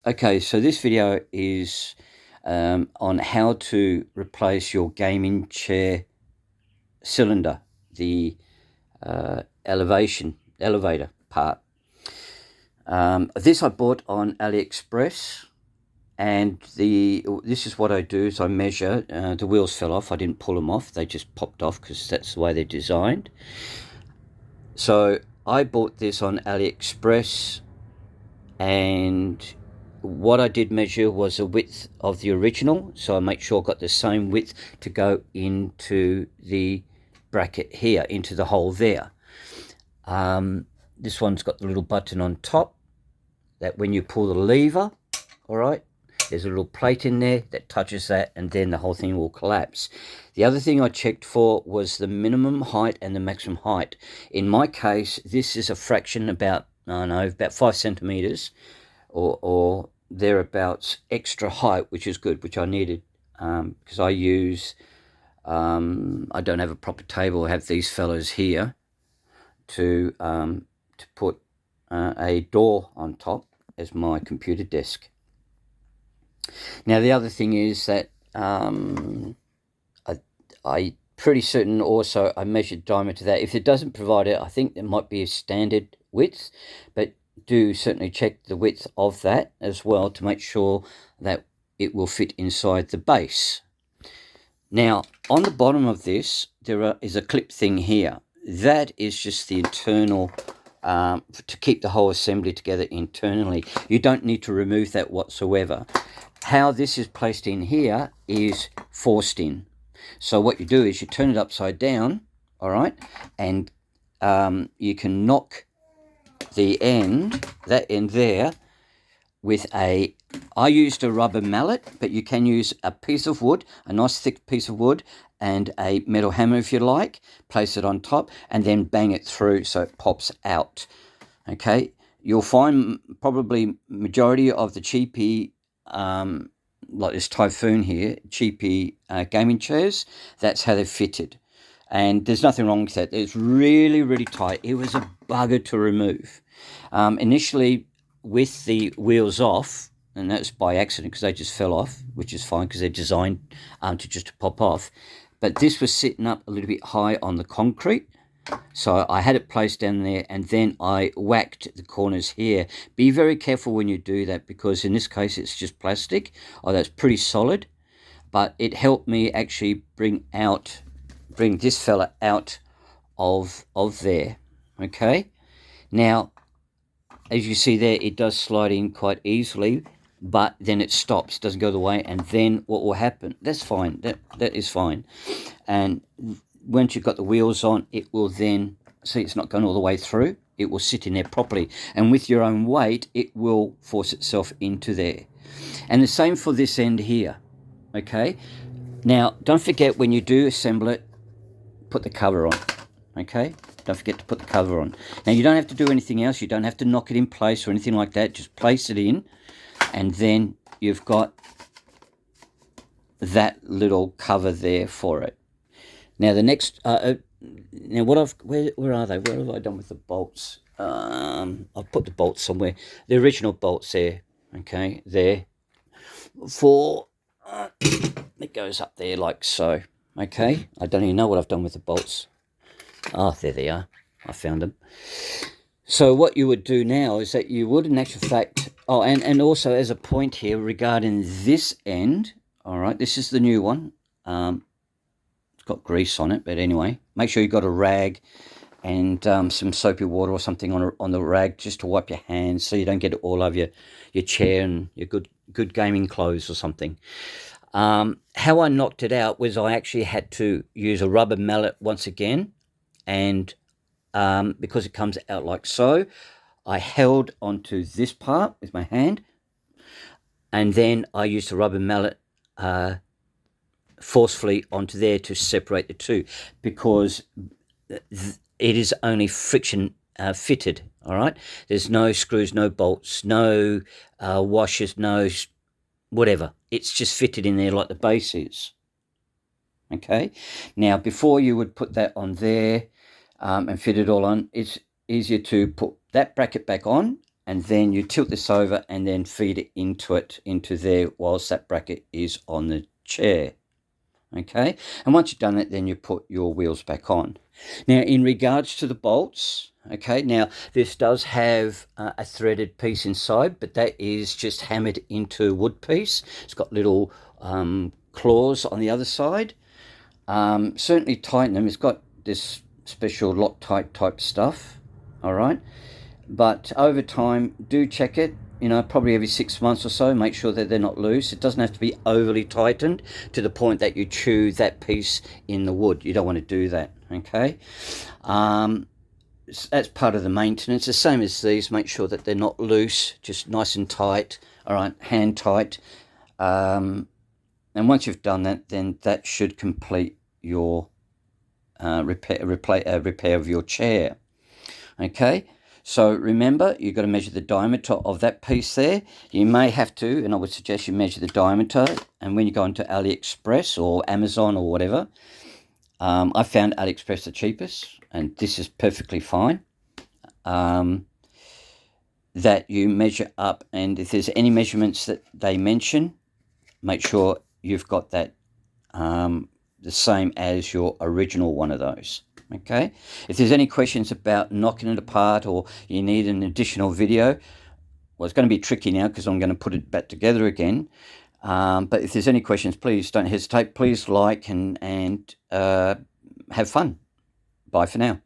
Okay, so this video is on how to replace your gaming chair cylinder, the elevator part. This I bought on AliExpress, and this is what I do is I measure. The wheels fell off. I didn't pull them off. They just popped off because that's the way they're designed. So I bought this on AliExpress, and what I did measure was the width of the original, so I make sure I got the same width to go into the bracket here, into the hole there. This one's got the little button on top that when you pull the lever, all right, there's a little plate in there that touches that, and then the whole thing will collapse. The other thing I checked for was the minimum height and the maximum height. In my case, this is a fraction, about 5 centimeters or thereabouts extra height, which is good, which I needed, because I don't have a proper table. I have these fellows here to put a door on top as my computer desk. Now the other thing is that I pretty certain also I measured diameter that. If it doesn't provide it, I think there might be a standard width, but do certainly check the width of that as well to make sure that it will fit inside the base. Now on the bottom of this is a clip thing here. That is just the internal to keep the whole assembly together internally. You don't need to remove that whatsoever. How this is placed in here is forced in. So what you do is you turn it upside down, all right, and you can knock that end there with I used a rubber mallet, but you can use a piece of wood, a nice thick piece of wood, and a metal hammer if you like. Place it on top and then bang it through so it pops out. Okay, you'll find probably majority of the cheapy like this Typhoon here, cheapy gaming chairs, that's how they're fitted. And there's nothing wrong with that. It's really, really tight. It was a bugger to remove. Initially, with the wheels off, and that's by accident because they just fell off, which is fine because they're designed to just pop off. But this was sitting up a little bit high on the concrete. So I had it placed down there, and then I whacked the corners here. Be very careful when you do that, because in this case it's just plastic. Oh, that's pretty solid, but it helped me actually bring this fella out of there. Okay, now as you see there, it does slide in quite easily, but then it stops, doesn't go the way, and then what will happen? That's fine. That is fine. And once you've got the wheels on, it will then, see, it's not going all the way through. It will sit in there properly. And with your own weight, it will force itself into there. And the same for this end here, okay? Now, don't forget when you do assemble it, put the cover on, okay? Don't forget to put the cover on. Now, you don't have to do anything else. You don't have to knock it in place or anything like that. Just place it in, and then you've got that little cover there for it. Now the next, now what where are they? Where have I done with the bolts? I've put the bolts somewhere. The original bolts there, okay, there. It goes up there like so, okay. I don't even know what I've done with the bolts. Oh, there they are. I found them. So what you would do now is that you would, in actual fact, and also as a point here regarding this end, all right, this is the new one. Got grease on it, but anyway, make sure you've got a rag and some soapy water or something on the rag, just to wipe your hands so you don't get it all over your chair and your good gaming clothes or something. How I knocked it out was I actually had to use a rubber mallet once again, and because it comes out like so, I held onto this part with my hand, and then I used a rubber mallet forcefully onto there to separate the two, because it is only friction fitted, all right? There's no screws, no bolts, no washers, no whatever. It's just fitted in there like the base is, okay? Now, before you would put that on there and fit it all on, it's easier to put that bracket back on and then you tilt this over and then feed it into there whilst that bracket is on the chair. Okay, and once you've done that, then you put your wheels back on. Now, in regards to the bolts, okay, now this does have a threaded piece inside, but that is just hammered into wood piece. It's got little claws on the other side. Certainly tighten them. It's got this special Loctite type stuff, all right, but over time do check it, probably every 6 months or so. Make sure that they're not loose. It doesn't have to be overly tightened to the point that you chew that piece in the wood. You don't want to do that, okay? That's part of the maintenance. The same as these. Make sure that they're not loose, just nice and tight, all right, hand tight. And once you've done that, then that should complete your repair of your chair, okay? So remember, you've got to measure the diameter of that piece there. You may have to, and I would suggest you measure the diameter. And when you go into AliExpress or Amazon or whatever, I found AliExpress the cheapest, and this is perfectly fine. That you measure up, and if there's any measurements that they mention, make sure you've got that the same as your original one of those. Okay, if there's any questions about knocking it apart or you need an additional video, well, it's going to be tricky now because I'm going to put it back together again. But if there's any questions, please don't hesitate. Please like and have fun. Bye for now.